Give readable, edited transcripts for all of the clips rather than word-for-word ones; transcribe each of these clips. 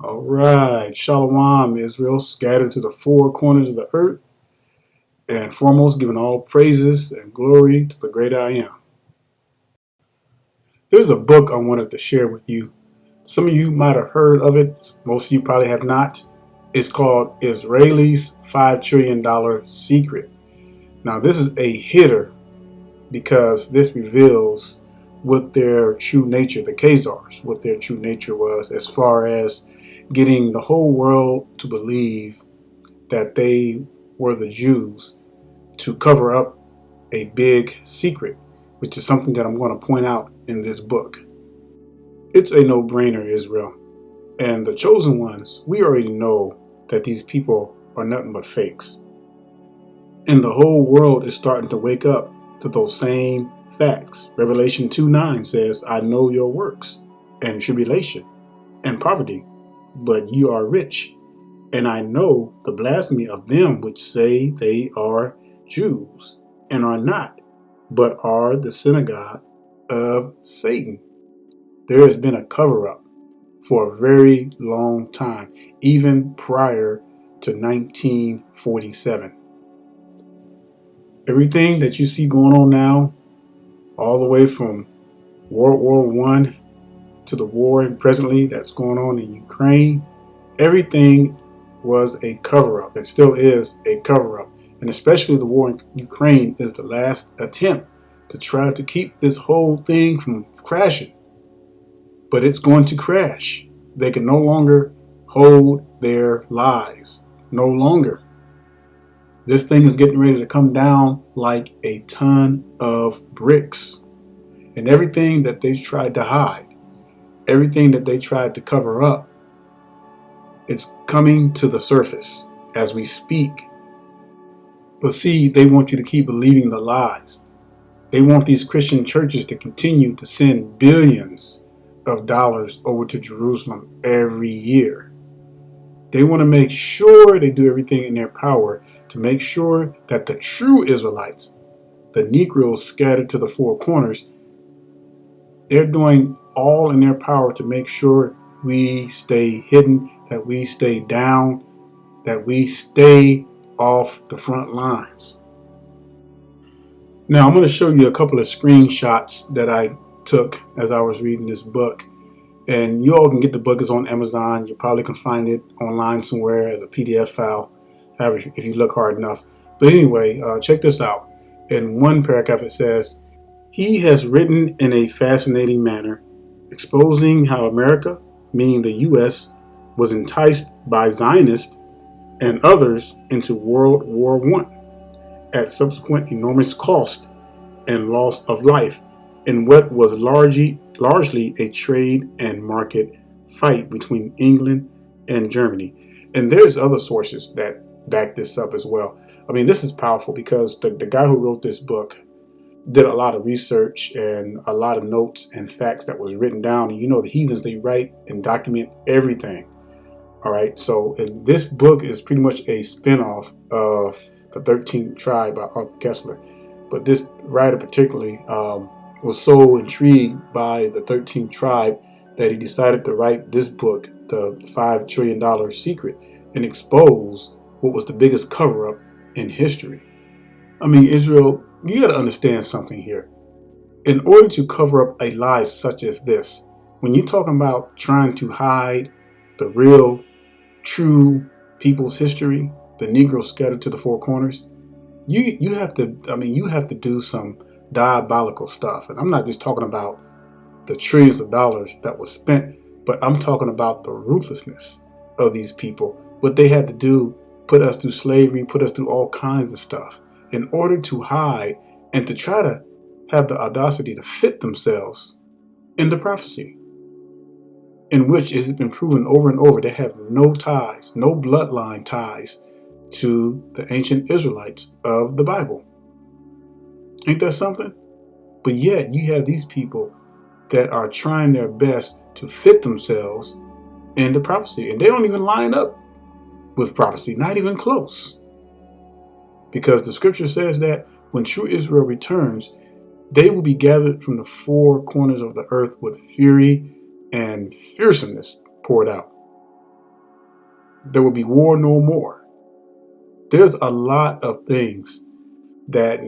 All right, Shalom, Israel, scattered to the four corners of the earth, and foremost giving all praises and glory to the great I Am. There's a book I wanted to share with you. Some of you might have heard of it. Most of you probably have not. It's called Israelis' $5 trillion Secret. Now, this is a hitter because this reveals what their true nature, the Khazars, what their true nature was as far as getting the whole world to believe that they were the Jews to cover up a big secret, which is something that I'm going to point out in this book. It's a no-brainer, Israel. And the chosen ones, we already know that these people are nothing but fakes. And the whole world is starting to wake up to those same facts. Revelation 2:9 says, I know your works and tribulation and poverty, but you are rich. And I know the blasphemy of them which say they are Jews and are not, but are the synagogue of Satan. There has been a cover-up for a very long time, even prior to 1947. Everything that you see going on now, all the way from World War I to the war presently that's going on in Ukraine, everything was a cover-up. It still is a cover-up. And especially the war in Ukraine is the last attempt to try to keep this whole thing from crashing. But it's going to crash. They can no longer hold their lies. No longer. This thing is getting ready to come down like a ton of bricks. And everything that they tried to hide, everything that they tried to cover up, it's coming to the surface as we speak. But see, they want you to keep believing the lies. They want these Christian churches to continue to send billions of dollars over to Jerusalem every year. They want to make sure they do everything in their power to make sure that the true Israelites, the Negroes scattered to the four corners, they're doing all in their power to make sure we stay hidden, that we stay down, that we stay off the front lines. Now, I'm going to show you a couple of screenshots that I took as I was reading this book. And you all can get the book. It's on Amazon. You probably can find it online somewhere as a PDF file, if you look hard enough. But anyway, check this out. In one paragraph it says, he has written in a fascinating manner, exposing how America, meaning the U.S., was enticed by Zionists and others into World War I at subsequent enormous cost and loss of life in what was largely a trade and market fight between England and Germany. And there's other sources that back this up as well. I mean, this is powerful because the guy who wrote this book did a lot of research and a lot of notes and facts that was written down. And you know, the heathens, they write and document everything. All right. So this book is pretty much a spinoff of The 13th Tribe by Arthur Koestler. But this writer particularly was so intrigued by the 13th Tribe that he decided to write this book, The $5 trillion Secret, and expose what was the biggest cover-up in history. I mean, Israel, you got to understand something here. In order to cover up a lie such as this, when you're talking about trying to hide the real, true people's history, the Negroes scattered to the four corners, you have to do some diabolical stuff. And I'm not just talking about the trillions of dollars that was spent, but I'm talking about the ruthlessness of these people. What they had to do, put us through slavery, put us through all kinds of stuff in order to hide and to try to have the audacity to fit themselves in the prophecy, in which it has been proven over and over they have no ties, no bloodline ties to the ancient Israelites of the Bible. Ain't that something? But yet you have these people that are trying their best to fit themselves in the prophecy, and they don't even line up with prophecy, not even close. Because the scripture says that when true Israel returns, they will be gathered from the four corners of the earth with fury and fearsomeness poured out. there will be war no more. There's a lot of things that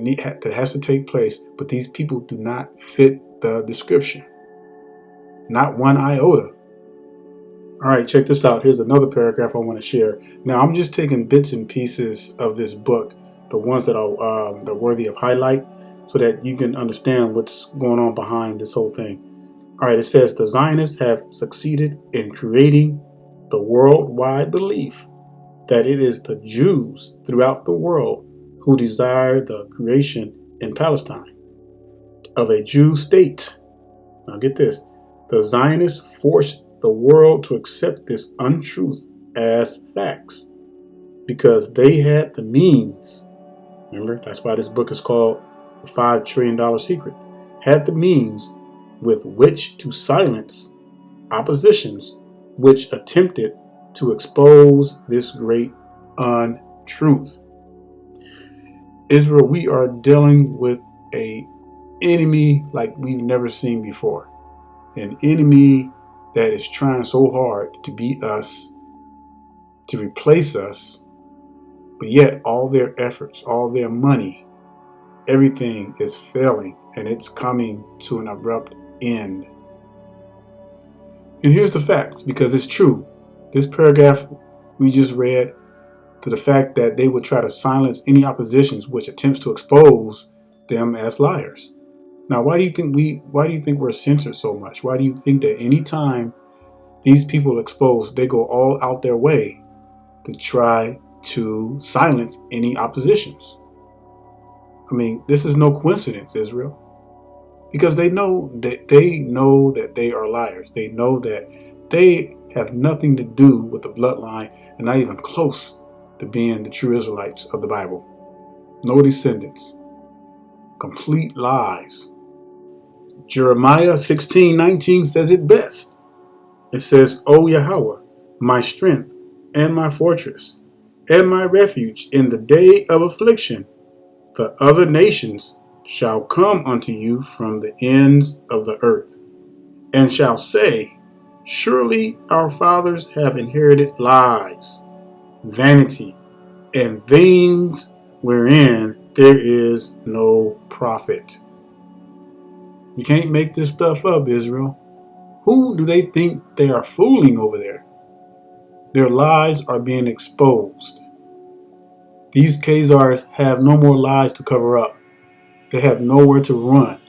has to take place, but these people do not fit the description. Not one iota. All right, check this out. Here's another paragraph I want to share. Now, I'm just taking bits and pieces of this book, the ones that are worthy of highlight, so that you can understand what's going on behind this whole thing. All right, it says the Zionists have succeeded in creating the worldwide belief that it is the Jews throughout the world who desire the creation in Palestine of a Jew state. Now get this. The Zionists forced the world to accept this untruth as facts because they had the means. Remember, that's why this book is called The $5 Trillion Secret. Had the means with which to silence oppositions which attempted to expose this great untruth. Israel, we are dealing with an enemy like we've never seen before. An enemy that is trying so hard to beat us, to replace us, but yet all their efforts, all their money, everything is failing and it's coming to an abrupt end. And here's the facts, because it's true. This paragraph we just read to the fact that they would try to silence any oppositions which attempts to expose them as liars. Now, why do you think we're censored so much? Why do you think that anytime these people are exposed, they go all out their way to try to silence any oppositions? I mean, this is no coincidence, Israel, because they know that they are liars. They know that they have nothing to do with the bloodline and not even close to being the true Israelites of the Bible. No descendants. Complete lies. Jeremiah 16:19 says it best. It says, O Yahweh, my strength and my fortress and my refuge in the day of affliction, the other nations shall come unto you from the ends of the earth, and shall say, surely our fathers have inherited lies, vanity, and things wherein there is no profit. You can't make this stuff up, Israel. Who do they think they are fooling over there? Their lies are being exposed. These Khazars have no more lies to cover up. They have nowhere to run.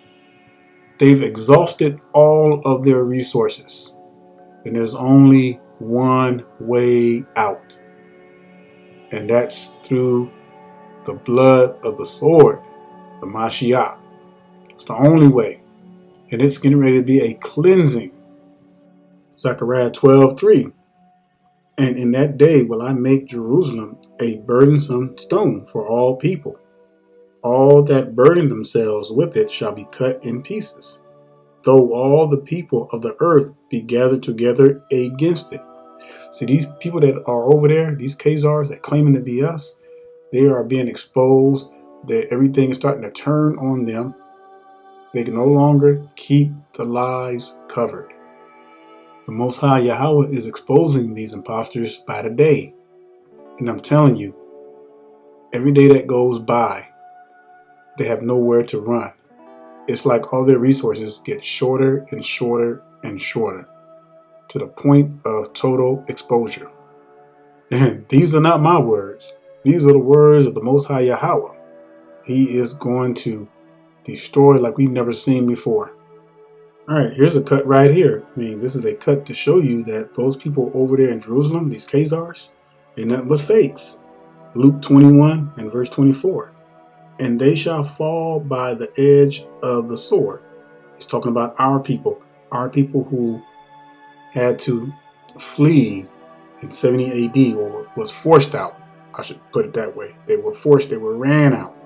They've exhausted all of their resources. And there's only one way out. And that's through the blood of the sword, the Mashiach. It's the only way. And it's getting ready to be a cleansing. Zechariah 12:3. And in that day will I make Jerusalem a burdensome stone for all people. All that burden themselves with it shall be cut in pieces, though all the people of the earth be gathered together against it. See, these people that are over there, these Khazars that claiming to be us, they are being exposed. That everything is starting to turn on them. They can no longer keep the lies covered. The Most High Yahweh is exposing these imposters by the day. And I'm telling you, every day that goes by, they have nowhere to run. It's like all their resources get shorter and shorter and shorter to the point of total exposure. And these are not my words. These are the words of the Most High Yahweh. He is going to destroy like we've never seen before. All right, here's a cut right here. I mean, this is a cut to show you that those people over there in Jerusalem, these Khazars, they're nothing but fakes. Luke 21 and verse 24. And they shall fall by the edge of the sword. He's talking about our people who had to flee in 70 AD or was forced out. I should put it that way. They were forced, they were ran out.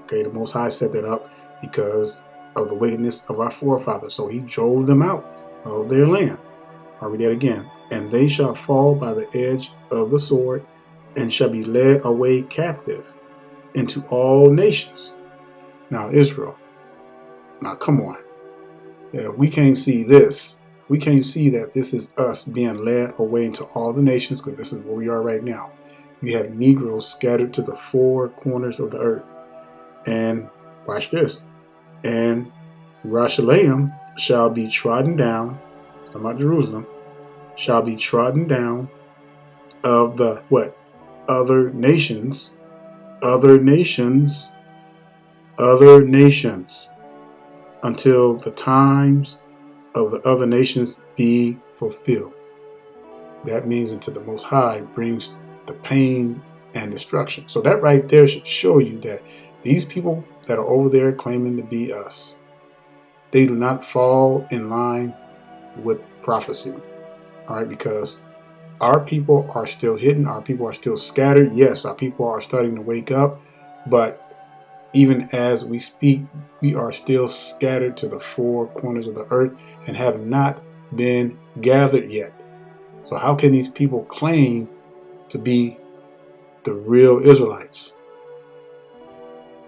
Okay, the Most High set that up because of the wickedness of our forefathers. So he drove them out of their land. I'll read that again. And they shall fall by the edge of the sword and shall be led away captive into all nations. Now, Israel. Now, come on. Yeah, we can't see this. we can't see that this is us being led away into all the nations, because this is where we are right now. You have Negroes scattered to the four corners of the earth. And watch this. And Jerusalem shall be trodden down, talking about Jerusalem, shall be trodden down of the what? Other nations, other nations, other nations, until the times of the other nations be fulfilled. That means until the Most High brings the pain and destruction. So that right there should show you that these people that are over there claiming to be us, they do not fall in line with prophecy. All right, because our people are still hidden. Our people are still scattered. Yes, our people are starting to wake up. But even as we speak, we are still scattered to the four corners of the earth and have not been gathered yet. So how can these people claim to be the real Israelites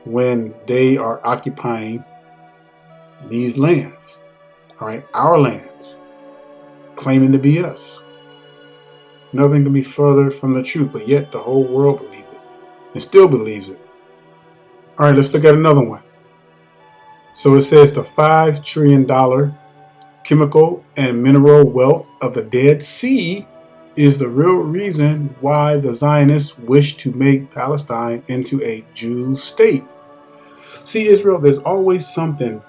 when they are occupying these lands? All right, our lands, claiming to be us. Nothing can be further from the truth, but yet the whole world believes it and still believes it. All right, let's look at another one. So it says the $5 trillion chemical and mineral wealth of the Dead Sea is the real reason why the Zionists wish to make Palestine into a Jew state. See, Israel, there's always something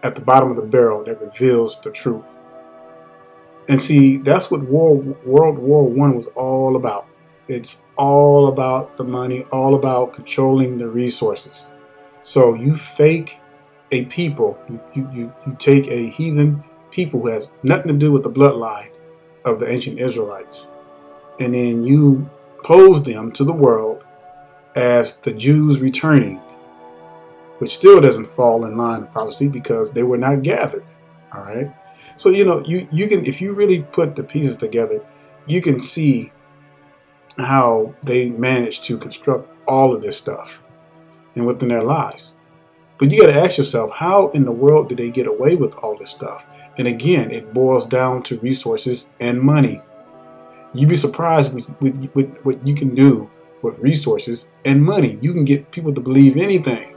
at the bottom of the barrel that reveals the truth. And see, that's what World War I was all about. It's all about the money, all about controlling the resources. So you fake a people, you take a heathen people who has nothing to do with the bloodline of the ancient Israelites, and then you pose them to the world as the Jews returning, which still doesn't fall in line with prophecy because they were not gathered. All right. So, you can, if you really put the pieces together, you can see how they managed to construct all of this stuff and within their lives. But you got to ask yourself, how in the world did they get away with all this stuff? And again, it boils down to resources and money. You'd be surprised with what you can do with resources and money. You can get people to believe anything.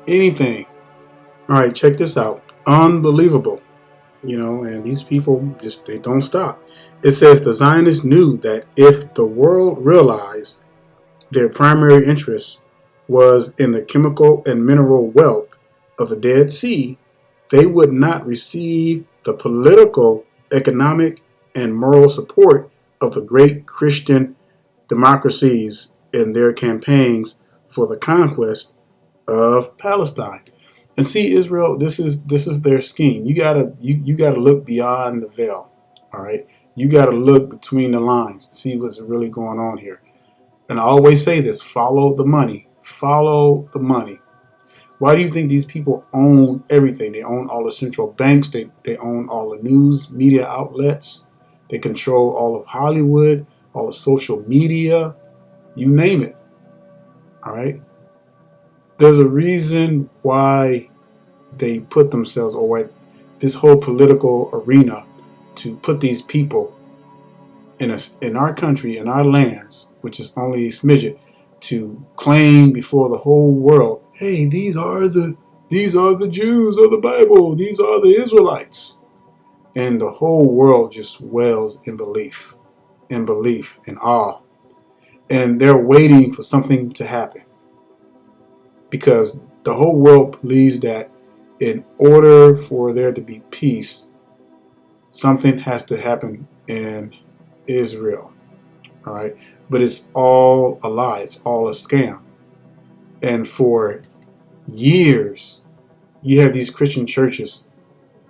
Anything. All right, check this out. Unbelievable. And these people they don't stop. It says the Zionists knew that if the world realized their primary interest was in the chemical and mineral wealth of the Dead Sea, they would not receive the political, economic, and moral support of the great Christian democracies in their campaigns for the conquest of Palestine. And see, Israel, this is their scheme. You gotta look beyond the veil. All right, you gotta look between the lines to see what's really going on here. And I always say this: follow the money. Follow the money. Why do you think these people own everything? They own all the central banks. They own all the news media outlets. They control all of Hollywood, all of social media. You name it. All right. There's a reason why they put themselves, or this whole political arena, to put these people in our country, in our lands, which is only a smidget, to claim before the whole world, hey, these are the Jews of the Bible. These are the Israelites. And the whole world just wails in belief, in awe. And they're waiting for something to happen. Because the whole world believes that in order for there to be peace, something has to happen in Israel. All right. But it's all a lie. It's all a scam. And for years, you have these Christian churches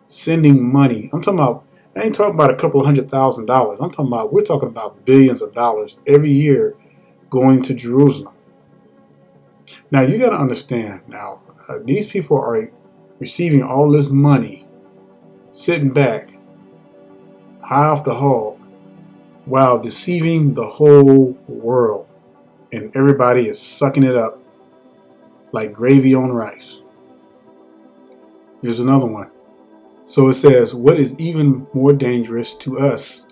sending money. I ain't talking about a couple of $100,000. We're talking about billions of dollars every year going to Jerusalem. Now, you got to understand now, these people are receiving all this money, sitting back, high off the hog, while deceiving the whole world. And everybody is sucking it up like gravy on rice. Here's another one. So it says, what is even more dangerous to us,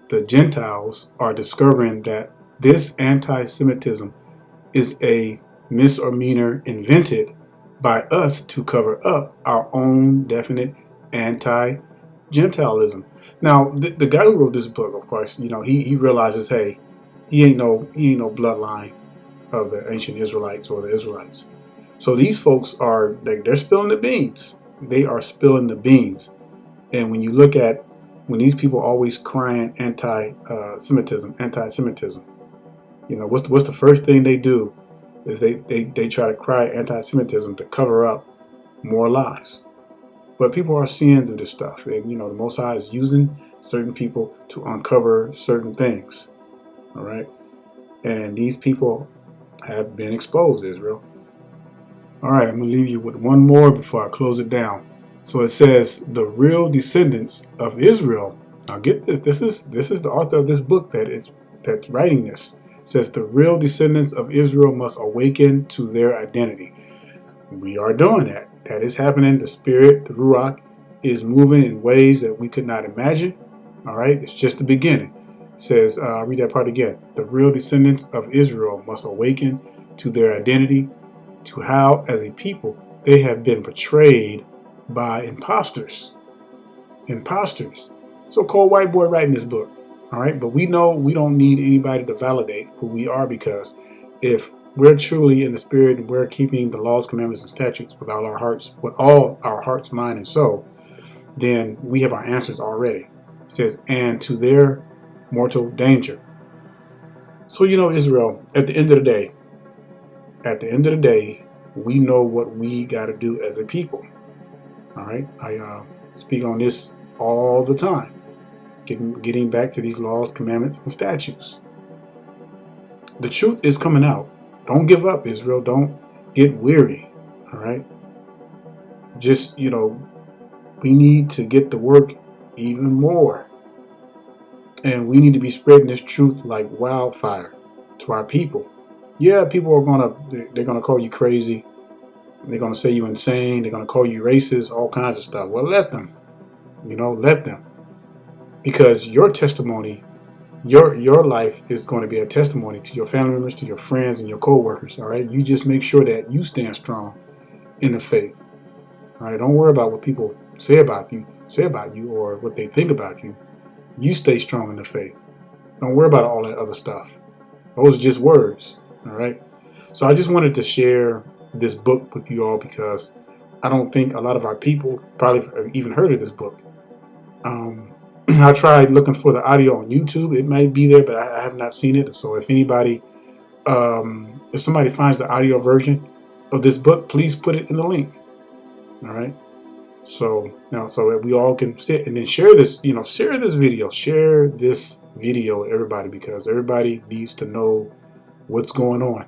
the Gentiles, are discovering that this anti-Semitism is a misdemeanor invented by us to cover up our own definite anti-Gentilism. Now, the guy who wrote this book, of course, he realizes, hey, he ain't no bloodline of the ancient Israelites or the Israelites. So these folks are they're spilling the beans. They are spilling the beans. And when you look at when these people always crying anti-Semitism, what's the first thing they do is they try to cry anti-Semitism to cover up more lies. But people are seeing through this stuff, and the Most High is using certain people to uncover certain things. All right, and these people have been exposed, Israel. All right, I'm gonna leave you with one more before I close it down. So it says the real descendants of Israel. Now get this. This is the author of this book that's writing this. It says the real descendants of Israel must awaken to their identity. We are doing that. That is happening. The Spirit, the Ruach, is moving in ways that we could not imagine. All right, it's just the beginning. It says, I'll read that part again. The real descendants of Israel must awaken to their identity, to how, as a people, they have been betrayed by imposters. Imposters. So-called white boy writing this book. All right, but we know we don't need anybody to validate who we are, because if we're truly in the Spirit and we're keeping the laws, commandments, and statutes with all our hearts, mind, and soul, then we have our answers already. It says, and to their mortal danger. So Israel, at the end of the day, we know what we got to do as a people. All right, I speak on this all the time, getting back to these laws, commandments, and statutes. The truth is coming out. Don't give up, Israel. Don't get weary. All right, just we need to get to work even more, and we need to be spreading this truth like wildfire to our people. Yeah, people are they're gonna call you crazy. They're gonna say you insane. They're gonna call you racist. All kinds of stuff. Well, let them. Let them, because your testimony, your life is going to be a testimony to your family members, to your friends, and your co-workers. All right, you just make sure that you stand strong in the faith. All right, don't worry about what people say about you, or what they think about you. You stay strong in the faith. Don't worry about all that other stuff. Those are just words. All right. So I just wanted to share this book with you all, because I don't think a lot of our people probably have even heard of this book. I tried looking for the audio on YouTube. It might be there, but I have not seen it. So if somebody finds the audio version of this book, please put it in the link. All right. So that we all can sit and then share this, share this video with everybody, because everybody needs to know what's going on.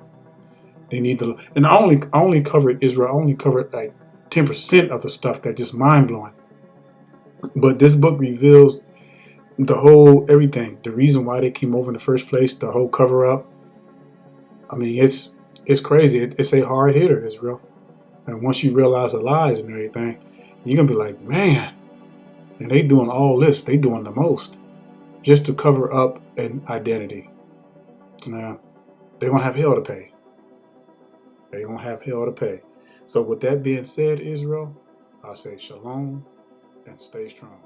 They need to, and I only covered Israel. I only covered like 10% of the stuff that just mind blowing. But this book reveals the whole everything, the reason why they came over in the first place, the whole cover up. I mean, it's crazy. It's a hard hitter, Israel. And once you realize the lies and everything, you're gonna be like, man, and they doing all this, they doing the most just to cover up an identity. Now, they're gonna have hell to pay. They're gonna have hell to pay. So with that being said, Israel, I'll say shalom and stay strong.